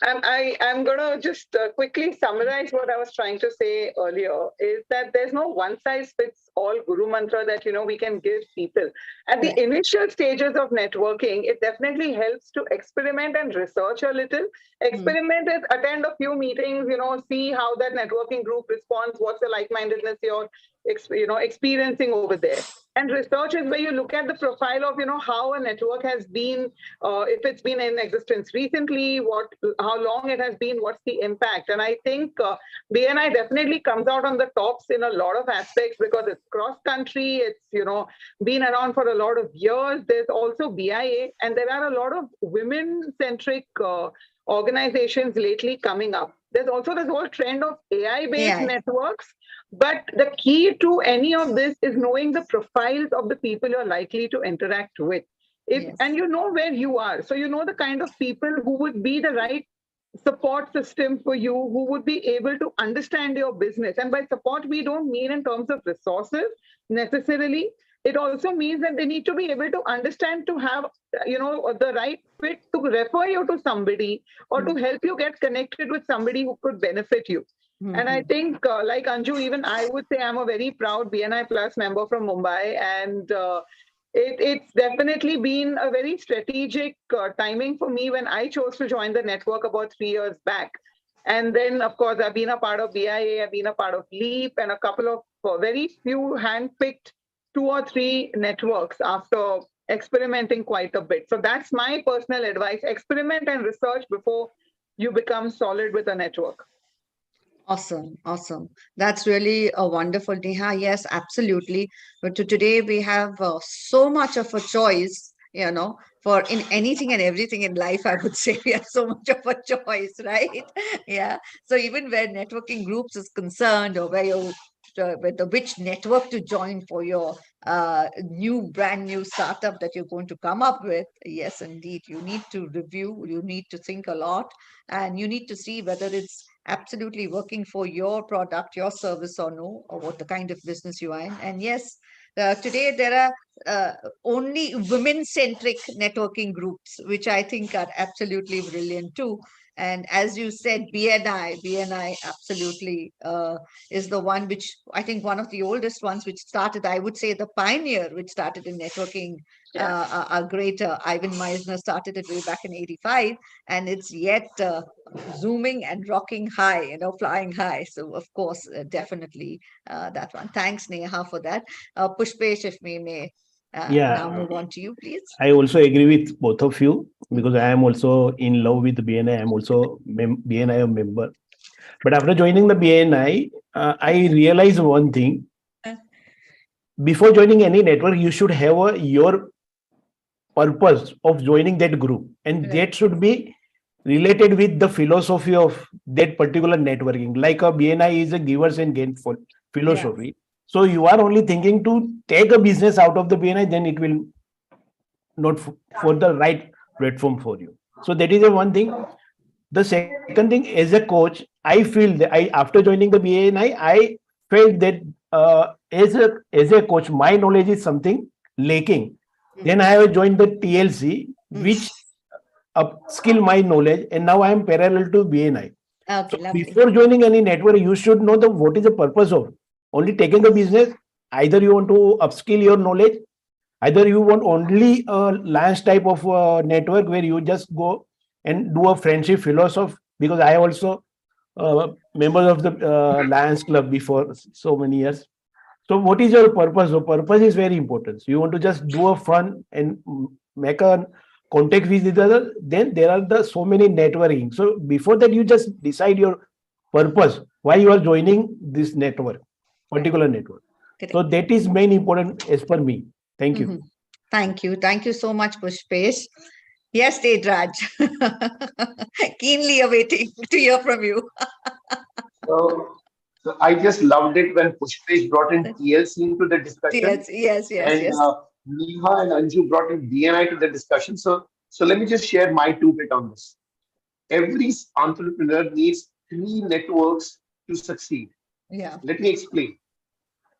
I'm gonna just quickly summarize what I was trying to say earlier. Is that there's no one size fits all guru mantra that we can give people. At the Correct. initial stages of networking, it definitely helps to experiment and research a little. Experiment is attend a few meetings. See how that networking group responds. What's the like-mindedness you're experiencing over there. And research is where you look at the profile of how a network has been, if it's been in existence recently, how long it has been, what's the impact. And I think BNI definitely comes out on the tops in a lot of aspects because it's cross country, it's been around for a lot of years. There's also BIA, and there are a lot of women centric organizations lately coming up. There's also this whole trend of AI-based networks. But the key to any of this is knowing the profiles of the people you're likely to interact with. And you know where you are. So you know the kind of people who would be the right support system for you, who would be able to understand your business. And by support, we don't mean in terms of resources necessarily. It also means that they need to be able to understand, to have the right fit to refer you to somebody or to help you get connected with somebody who could benefit you. And I think, like Anju, even I would say I'm a very proud BNI Plus member from Mumbai. And it's definitely been a very strategic timing for me when I chose to join the network about 3 years back. And then, of course, I've been a part of BIA, I've been a part of LEAP, and a couple of very few handpicked 2 or 3 networks after experimenting quite a bit. So that's my personal advice. Experiment and research before you become solid with a network. Awesome, awesome. That's really a wonderful, Neha. Yes, absolutely. But today we have so much of a choice, for in anything and everything in life, I would say we have so much of a choice, right? Yeah. So even where networking groups is concerned, or where you with which network to join for your brand new startup that you're going to come up with, yes, indeed, you need to review, you need to think a lot, and you need to see whether it's absolutely working for your product, your service, or no, or what the kind of business you are in. And yes, today there are only women-centric networking groups, which I think are absolutely brilliant too. And as you said, BNI absolutely is the one which I think one of the oldest ones which started, I would say the pioneer which started in networking. Our great Ivan Meisner started it way back in 85, and it's yet zooming and rocking high, flying high. So of course, definitely that one. Thanks, Neha, for that. Pushpesh, if we may now move on to you, please. I also agree with both of you because I am also in love with BNI. I am also BNI member. But after joining the BNI, I realized one thing. Before joining any network, you should have your purpose of joining that group, and that should be related with the philosophy of that particular networking. Like a BNI is a givers and gain philosophy. Yeah. So you are only thinking to take a business out of the BNI, then it will not for the right platform for you. So that is one thing. The second thing, as a coach, I feel that after joining the BNI, I felt that as a coach, my knowledge is something lacking. Then I have joined the TLC, which upskill my knowledge, and now I am parallel to BNI. Okay, so before joining any network, you should know what is the purpose of only taking a business. Either you want to upskill your knowledge, either you want only a Lions type of network where you just go and do a friendship philosophy. Because I also member of the Lions Club before so many years. So what is your purpose? So purpose is very important. So you want to just do a fun and make a contact with each other, then there are the so many networking. So before that, you just decide your purpose, why you are joining this network, particular network. Correct. So that is main important as per me. Thank you. Mhm. Thank you. Thank you so much, Pushpesh. Yes, Tejraj. Keenly awaiting to hear from you. So, so I just loved it when Pushpesh brought in TLC into the discussion, Yes, yes, yes, and yes. Neha and Anju brought in BNI to the discussion. So let me just share my two bit on this. Every entrepreneur needs three networks to succeed. Yeah. Let me explain.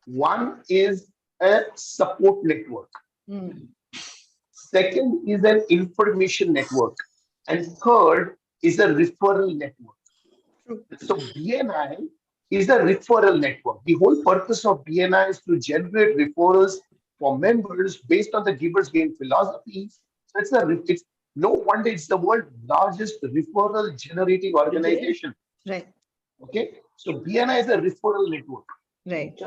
One is a support network. Mm. Second is an information network. And third is a referral network. True. So BNI is a referral network. The whole purpose of BNI is to generate referrals for members based on the givers gain philosophy. So it's no wonder it's the world's largest referral generating organization. Right, Okay, so BNI is a referral network. right.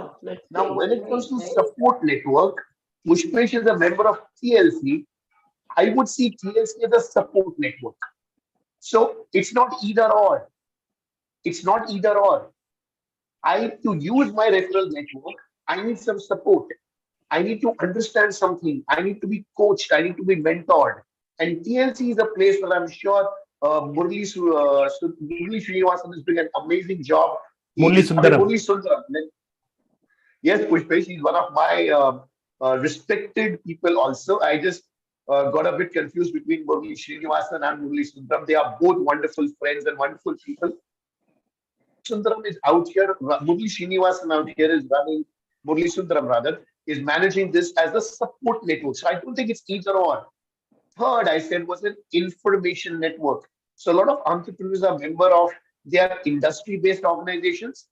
Now, when it comes to support network, Pushpesh is a member of TLC. I would see TLC as a support network. So it's not either or. It's not either or. To use my referral network, I need some support. I need to understand something. I need to be coached. I need to be mentored. And TLC is a place where I'm sure Murli Srinivasan is doing an amazing job. Murli Sundaram. Murli Sundaram. Yes, Pushpesh, he's one of my respected people also. I just got a bit confused between Murli Srinivasan and Murli Sundaram. They are both wonderful friends and wonderful people. Sundaram is out here, Murli Srinivasan out here is running, Murli Sundaram rather, is managing this as a support network. So I don't think it's either or. Third, I said, was an information network. So a lot of entrepreneurs are member of their industry-based organizations.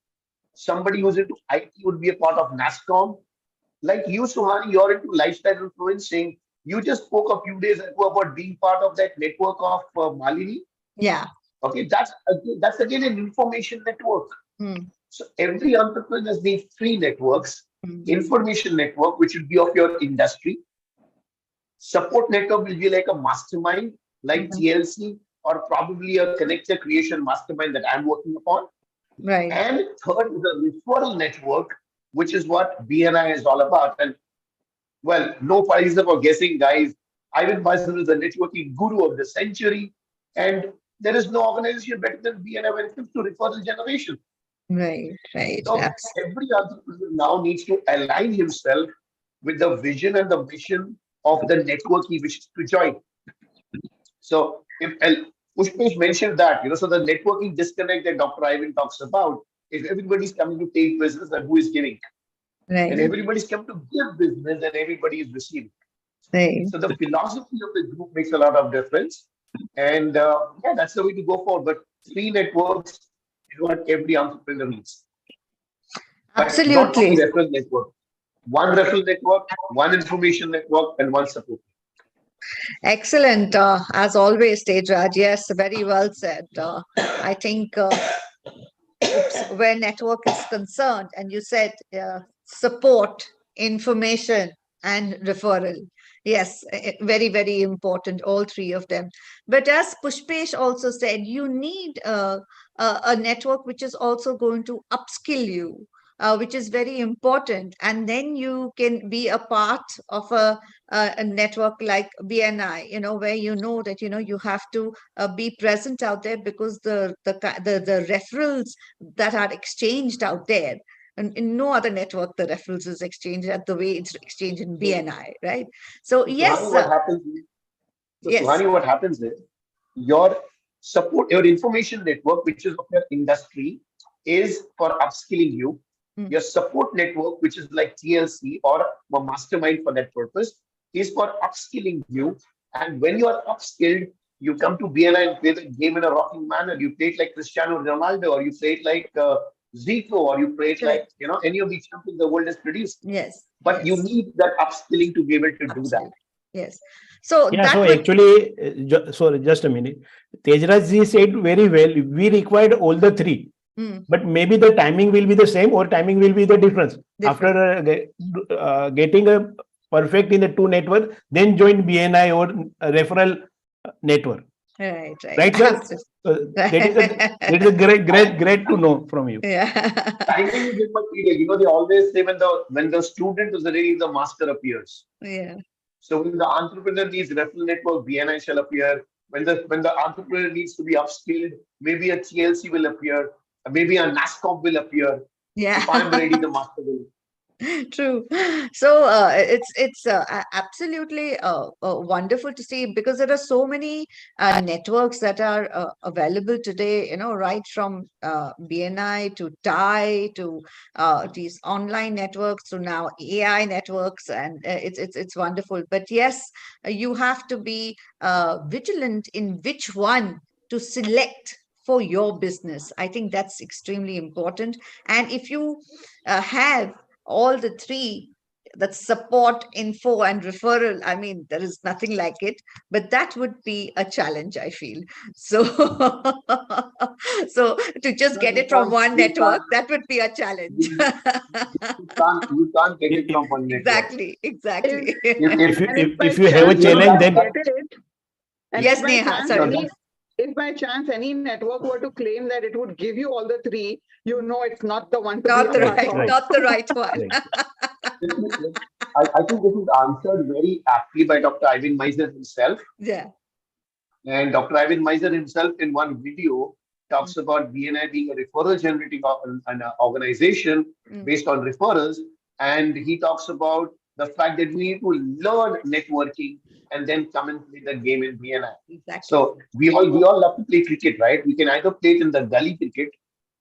Somebody who's into IT would be a part of NASCOM. Like you, Suhani, you're into lifestyle influencing. You just spoke a few days ago about being part of that network of Malini. Yeah. Okay, that's again an information network. Mm. So every entrepreneur needs three networks. Mm. Information network, which will be of your industry. Support network will be like a mastermind, like TLC, or probably a connector creation mastermind that I'm working upon. Right. And third is a referral network, which is what BNI is all about. And well, no prize for guessing, guys. I will myself as the networking guru of the century. And there is no organization better than BNI when it comes to referral generation. Right, right. So every entrepreneur now needs to align himself with the vision and the mission of the network he wishes to join. So if Pushpesh mentioned that, so the networking disconnect that Dr. Ivan talks about, if everybody's coming to take business, then who is giving? Right. And everybody's come to give business, and everybody is receiving. Right. So the philosophy of the group makes a lot of difference. And yeah, that's the way to go forward. But three networks is what every entrepreneur needs. Absolutely. Not one referral network. One referral network, one information network, and one support. Excellent. As always, Tejraj. Yes, very well said. I think where network is concerned, and you said support, information, and referral. Yes, very, very important, all three of them. But as Pushpesh also said, you need a network which is also going to upskill you, which is very important. And then you can be a part of a network like BNI, where that, you have to be present out there, because the referrals that are exchanged out there, and in no other network, the referrals is exchanged at the way it's exchanged in BNI, right? So yes. Suhani, what happens is your support, your information network, which is of your industry, is for upskilling you. Your support network, which is like TLC or a mastermind for that purpose, is for upskilling you. And when you are upskilled, you come to BNI and play the game in a rocking manner. You play it like Cristiano Ronaldo, or you play it like Zico, or you play it like any of the champions the world has produced. Yes. But you need that upskilling to be able to do that. Yes. So yeah. So actually, sorry, just a minute. Tejraj ji said very well. We required all the three. But maybe the timing will be the same, or timing will be the difference. After getting a perfect in the two network, then join BNI or referral network. Right, Right, sir? That is a great to know from you. Yeah. Timing is immaterial. They always say when the student is ready, the master appears. Yeah. So when the entrepreneur needs referral network, BNI shall appear. When the entrepreneur needs to be upskilled, maybe a TLC will appear, maybe a NASCOM will appear. Yeah. If I'm ready, the master will. True. So it's absolutely wonderful to see, because there are so many networks that are available today. Right from BNI to TI to these online networks to now AI networks, and it's wonderful. But yes, you have to be vigilant in which one to select for your business. I think that's extremely important. And if you have all the three, that support, info, and referral, I mean, there is nothing like it, but that would be a challenge, I feel. So so to just get it from one network, that would be a challenge. You can't get it from one network. Exactly. If you have a challenge, then yes, Neha, sorry. If by chance any network were to claim that it would give you all the three, it's not the one to not be the a part right, of. not the right one. I think this is answered very aptly by Dr. Ivan Misner himself. Yeah. And Dr. Ivan Misner himself in one video talks about BNI being a referral generating an organization based on referrals. And he talks about the fact that we need to learn networking and then come and play the game in BNI. Exactly. So we all love to play cricket, right? We can either play it in the gully cricket,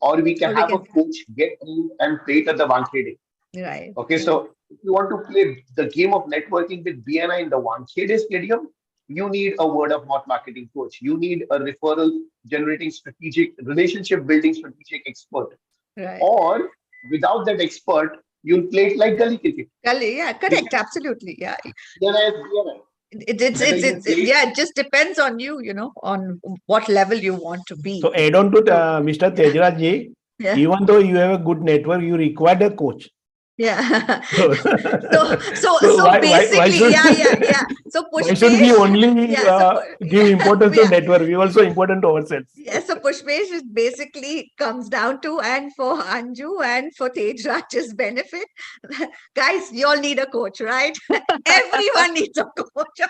or we can have a coach get in and play it at the Wankhede. Right. Okay, so if you want to play the game of networking with BNI in the Wankhede Stadium, you need a word of mouth marketing coach. You need a referral generating strategic relationship building strategic expert. Right. Or without that expert, you'll play it like gully cricket. Gully, yeah, correct, absolutely, yeah. BNI. It just depends on you, on what level you want to be. So add on to Mr. Tejraj ji, even though you have a good network, you require a coach. Yeah. So basically, yeah. So Pushpesh, why should we only give importance to network? We also important to ourselves. Yes, so Pushpesh is basically comes down to, and for Anju and for Tejraj's benefit, guys, you all need a coach, right? Everyone needs a coach.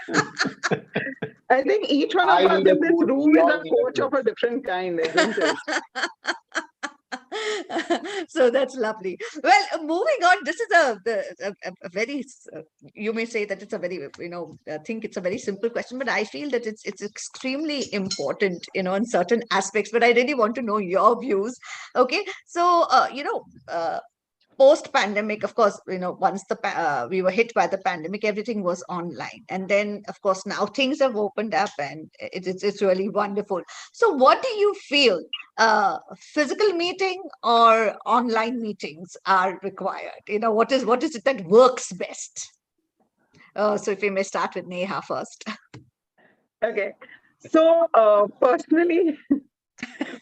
I think each one of us in this room is a coach of a different kind, isn't it? So that's lovely. Well, moving on, this is a very, you may say that it's a very, I think it's a very simple question, but I feel that it's extremely important, in certain aspects, but I really want to know your views. Okay. So, post-pandemic, of course, once we were hit by the pandemic, everything was online. And then, of course, now things have opened up and it's really wonderful. So what do you feel? Physical meeting or online meetings are required? What is it that works best? So if we may start with Neha first. Okay. So personally,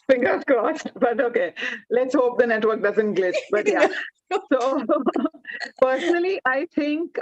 fingers crossed, but okay, let's hope the network doesn't glitch. But yeah, so personally, I think,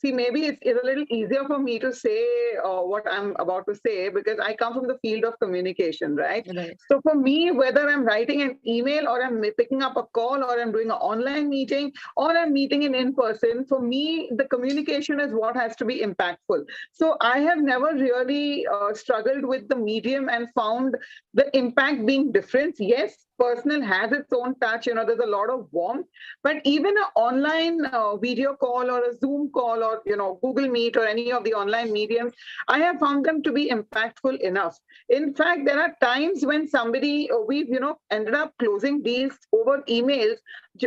maybe it's a little easier for me to say what I'm about to say, because I come from the field of communication, right? So for me, whether I'm writing an email or I'm picking up a call or I'm doing an online meeting or I'm meeting in person, for me, the communication is what has to be impactful. So I have never really struggled with the medium and found the impact being different. Yes, personal has its own touch, there's a lot of warmth, but even an online video call or a Zoom call or, Google Meet or any of the online mediums, I have found them to be impactful enough. In fact, there are times when we've, ended up closing deals over emails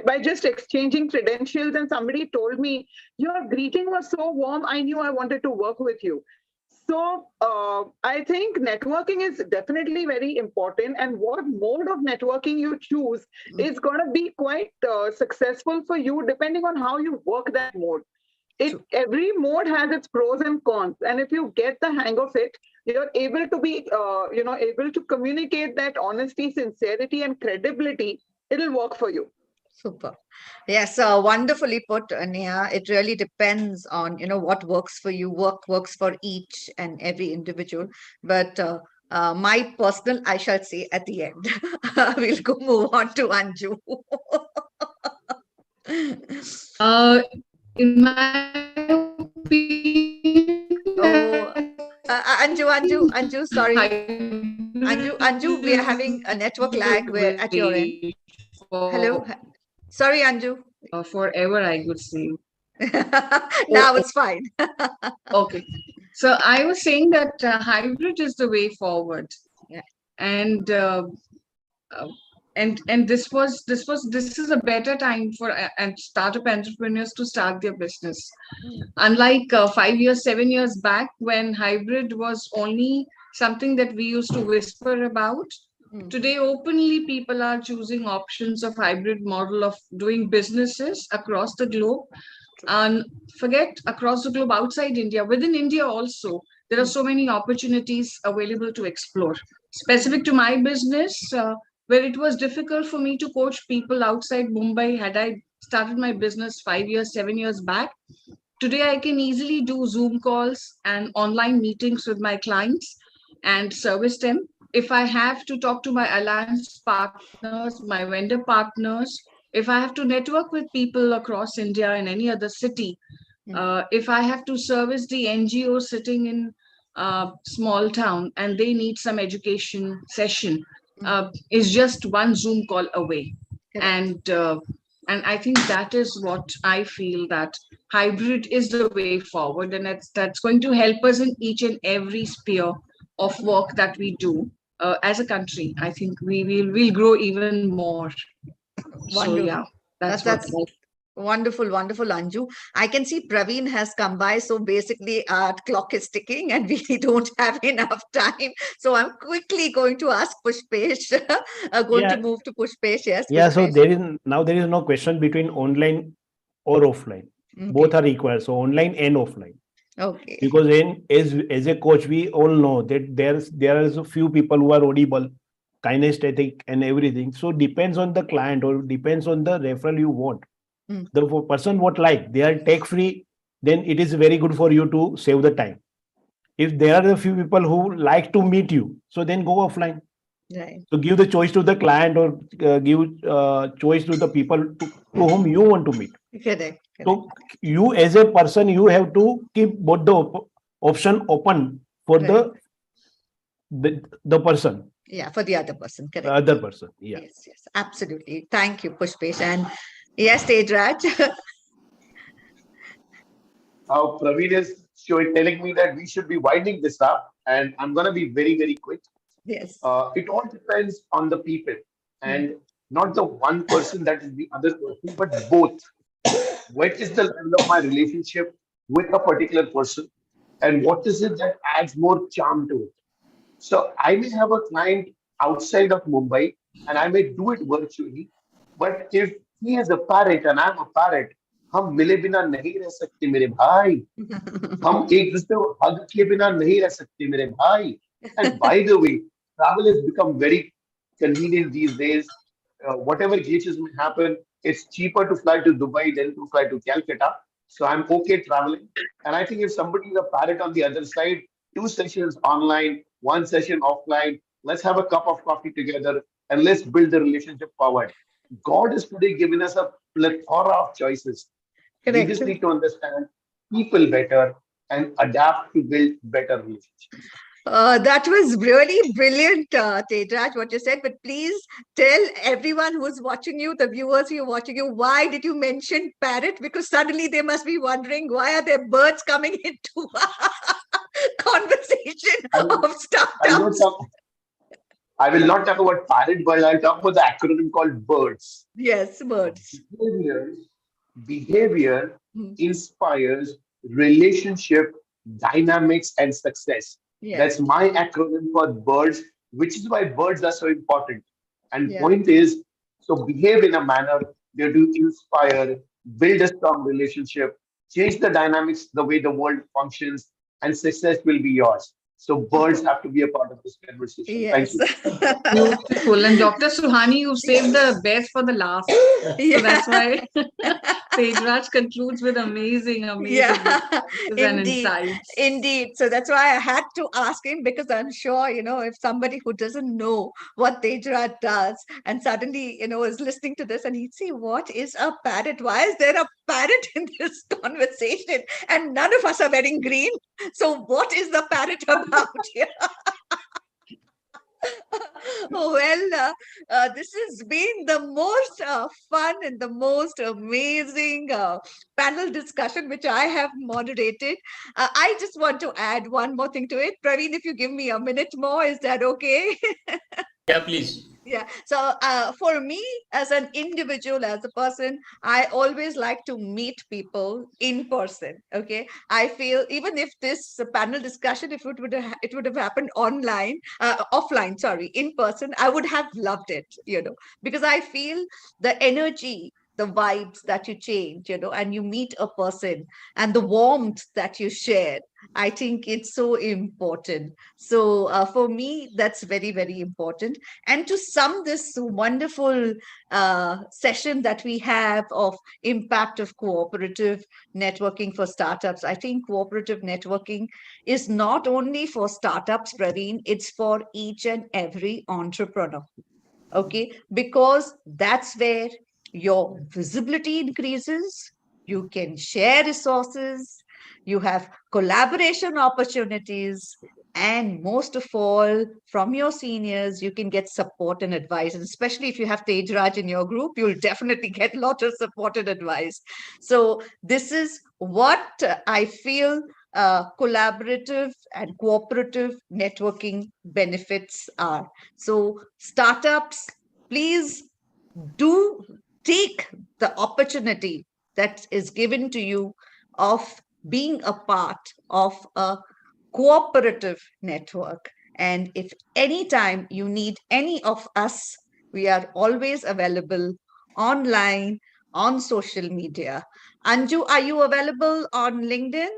by just exchanging credentials, and somebody told me, your greeting was so warm, I knew I wanted to work with you. So I think networking is definitely very important, and what mode of networking you choose is going to be quite successful for you depending on how you work that mode. Every mode has its pros and cons, and if you get the hang of it, you're able to be, able to communicate that honesty, sincerity, and credibility. It'll work for you. Super. Yes, wonderfully put, Neha. It really depends on, what works for you. Works for each and every individual. But my personal, I shall say at the end. We'll go move on to Anju. In my opinion, Oh, Anju, sorry. Anju, hybrid we are is having a network the lag where way at your end. for Hello. Sorry, Anju. forever, I would say. Now Oh, it's fine. okay. So I was saying that hybrid is the way forward, Yeah. and uh, and this is a better time for and startup entrepreneurs to start their business. Unlike 5 years, 7 years back, when hybrid was only something that we used to whisper about, Mm. today openly people are choosing options of hybrid model of doing businesses across the globe, and forget across the globe, outside India, within India also. There are Mm. so many opportunities available to explore. Specific to my business, where it was difficult for me to coach people outside Mumbai, had I started my business 5 years, 7 years back, today I can easily do Zoom calls and online meetings with my clients and service them. If I have to talk to my alliance partners, my vendor partners, if I have to network with people across India in any other city, Mm. if I have to service the NGO sitting in small town and they need some education session, Mm. is just one Zoom call away. Correct. And I think that is what I feel, that hybrid is the way forward, and that's going to help us in each and every sphere of work that we do as a country. I think we'll grow even more. So yeah, Wonderful. that's what I. That's wonderful, wonderful, Anju. I can see Praveen has come by, so basically our clock is ticking and we don't have enough time. So I'm quickly going to ask Pushpesh, going to Yeah, move to Pushpesh. Yes, yeah. So Pushpesh. there is no question between online or offline. Both Okay. are required. So online and offline. Okay. Because as a coach, we all know that there is a few people who are audible, kinesthetic, and everything. So depends on the client or depends on the referral you want. Mm. The person what like they are tech free, then it is very good for you to save the time. If there are a few people who like to meet you, so then go offline. Right. So give the choice to the client or give choice to the people to whom you want to meet. Correct. Correct. So you as a person, you have to keep both the option open for Right. the person, Yeah, for the other person. the Correct. other person. Yeah. Yes, yes, absolutely. Thank you, Pushpesh. And yes, Tejraj. Now, Praveen is telling me that we should be winding this up, and I'm going to be very, very quick. Yes. It all depends on the people Mm. and not the one person that is the other person, but both. What is the level of my relationship with a particular person, and what is it that adds more charm to it? So I may have a client outside of Mumbai and I may do it virtually, but if he is a parrot and I'm a parrot, हम मिले बिना नहीं रह सकते मेरे भाई. हम एक दूसरे को hug किए बिना नहीं रह सकते मेरे भाई. And by the way, travel has become very convenient these days. Whatever glitches may happen, it's cheaper to fly to Dubai than to fly to Calcutta. So I'm okay traveling. And I think if somebody is a parrot on the other side, 2 sessions online, 1 session offline, let's have a cup of coffee together and let's build the relationship forward. God has today given us a plethora of choices. We Correct. just need to understand people better and adapt to build better relationships. That was really brilliant, Tejraj, what you said. But please tell everyone who's watching you, the viewers who are watching you, why did you mention parrot? Because suddenly they must be wondering, why are there birds coming into conversation I will, of I will not startups? talk. I will not talk about parrot, but I'll talk about the acronym called BIRDS. Yes, birds. Behavior, behavior Mm. inspires relationship, dynamics, and success. Yes, That's my acronym for BIRDS, which is why birds are so important. And yeah, point is, so behave in a manner that to inspire, build a strong relationship, change the dynamics, the way the world functions, and success will be yours. So birds have to be a part of this conversation. Thank Yes. you. Beautiful. And Dr. Suhani, you've saved the best for the last. So Yeah. that's why Tejraj concludes with amazing Yeah, responses and indeed, insights. indeed. So that's why I had to ask him, because I'm sure, if somebody who doesn't know what Tejrat does and suddenly, is listening to this and he'd say, what is a parrot? Why is there a parrot in this conversation? And none of us are wearing green. So what is the parrot about here? This has been the most fun and the most amazing panel discussion which I have moderated. I just want to add one more thing to it. Praveen, if you give me a minute more, is that okay? Yeah, please. Yeah. So for me, as an individual, as a person, I always like to meet people in person. Okay. I feel even if this panel discussion, if it would have happened online, offline, sorry, in person, I would have loved it, because I feel the energy, the vibes that you change, and you meet a person and the warmth that you share. I think it's so important. So for me, that's very, very important. And to sum this wonderful session that we have of impact of cooperative networking for startups, I think cooperative networking is not only for startups, Praveen, it's for each and every entrepreneur. Okay, because that's where your visibility increases, you can share resources, you have collaboration opportunities, and most of all, from your seniors, you can get support and advice. And especially if you have Tejraj in your group, you'll definitely get a lot of support and advice. So this is what I feel collaborative and cooperative networking benefits are. So startups, please do take the opportunity that is given to you of being a part of a cooperative network. And if anytime you need any of us, we are always available online, on social media. Anju, are you available on LinkedIn?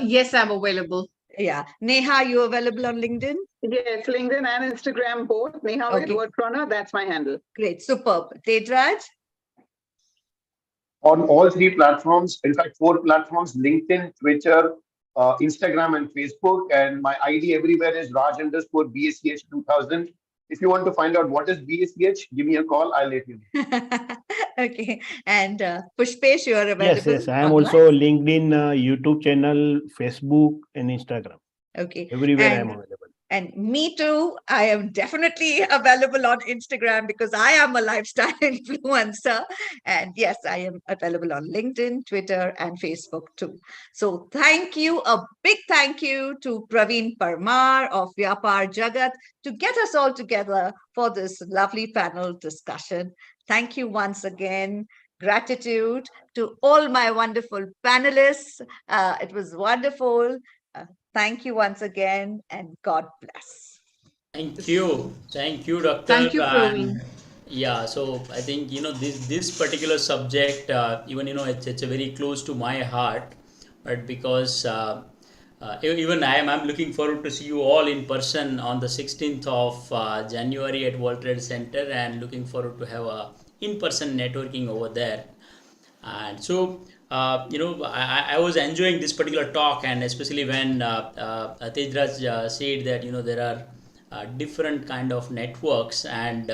Yes, I'm available. Yeah. Neha, are you available on LinkedIn? Yes, LinkedIn and Instagram both. Neha Ved, Okay. word runner, that's my handle. Great. Superb. Tejraj? On all three platforms, in fact, four platforms: LinkedIn, Twitter, Instagram, and Facebook. And my ID everywhere is Raj underscore BACH 2000. If you want to find out what is BACH, give me a call. I'll let you know. Okay. And Pushpesh, you are Yes, available yes. I am online? also LinkedIn, YouTube channel, Facebook, and Instagram. Okay. Everywhere I am And available. And me too. I am definitely available on Instagram because I am a lifestyle influencer. And yes, I am available on LinkedIn, Twitter, and Facebook too. So thank you. A big thank you to Praveen Parmar of Vyapaar Jagat to get us all together for this lovely panel discussion. Thank you once again. Gratitude to all my wonderful panelists. It was wonderful. Thank you once again, and God bless. Thank you. Thank you, Doctor. Thank you, Praveen. And yeah, so I think this particular subject, even it's a very close to my heart, but because even I'm looking forward to see you all in person on the 16th of January at World Trade Center, and looking forward to have a in-person networking over there. And so I was enjoying this particular talk, and especially when Tejraj said that there are different kind of networks, and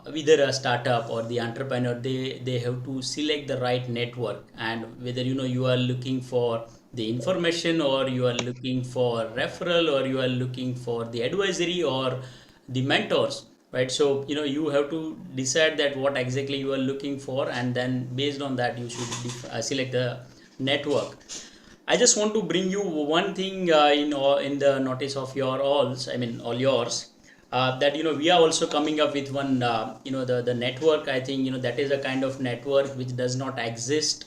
whether a startup or the entrepreneur, they have to select the right network, and whether you are looking for the information, or you are looking for referral, or you are looking for the advisory or the mentors, right? So you have to decide that what exactly you are looking for, and then based on that you should select the network. I just want to bring you one thing in the notice of your alls, I mean all yours, that we are also coming up with one the network. I think that is a kind of network which does not exist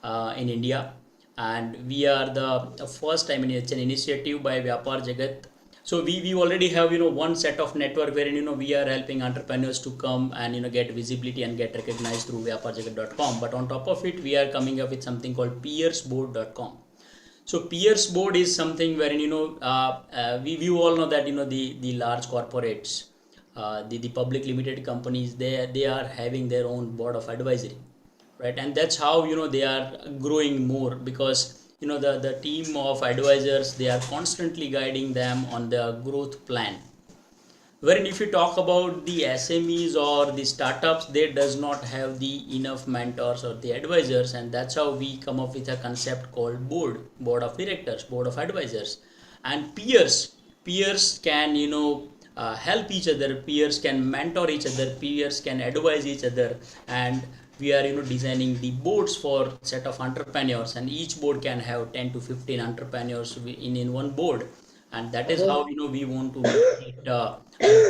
in India, and we are the first. I mean, it's an initiative by Vyapaar Jagat. So we already have one set of network wherein we are helping entrepreneurs to come and get visibility and get recognized through vyapaarjagat.com. But on top of it, we are coming up with something called peersboard.com. So peers board is something wherein we all know that the large corporates, the public limited companies, they are having their own board of advisory, right? And that's how they are growing more, because the team of advisors, they are constantly guiding them on the growth plan. Wherein if you talk about the SMEs or the startups, they does not have the enough mentors or the advisors, and that's how we come up with a concept called board of directors, board of advisors. And peers can help each other, peers can mentor each other, peers can advise each other. And we are designing the boards for set of entrepreneurs, and each board can have 10 to 15 entrepreneurs in one board. And that is how we want to create a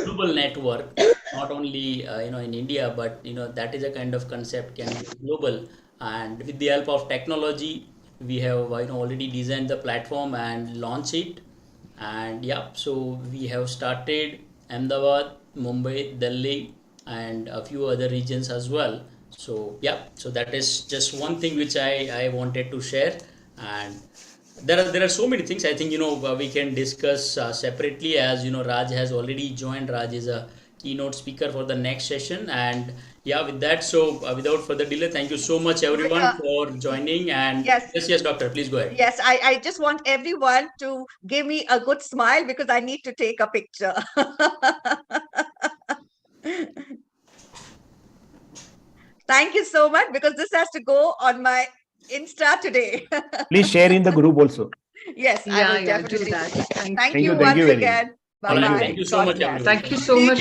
global network, not only in India, but that is a kind of concept can be global. And with the help of technology, we have already designed the platform and launched it. And yeah, so we have started Ahmedabad, Mumbai, Delhi, and a few other regions as well. So yeah, so that is just one thing which I wanted to share. And there are so many things. I think we can discuss separately, as Raj has already joined. Raj is a keynote speaker for the next session. And yeah, with that, so without further delay, thank you so much everyone for joining. And Yes. yes, doctor, please go ahead. Yes, I just want everyone to give me a good smile because I need to take a picture. Thank you so much, because this has to go on my Insta today. Please share in the group also. Yes, I will do definitely. that. Thank Thank you you once very much. again. All right, Bye-bye. thank you so God much bless. everyone. Thank you so See you much.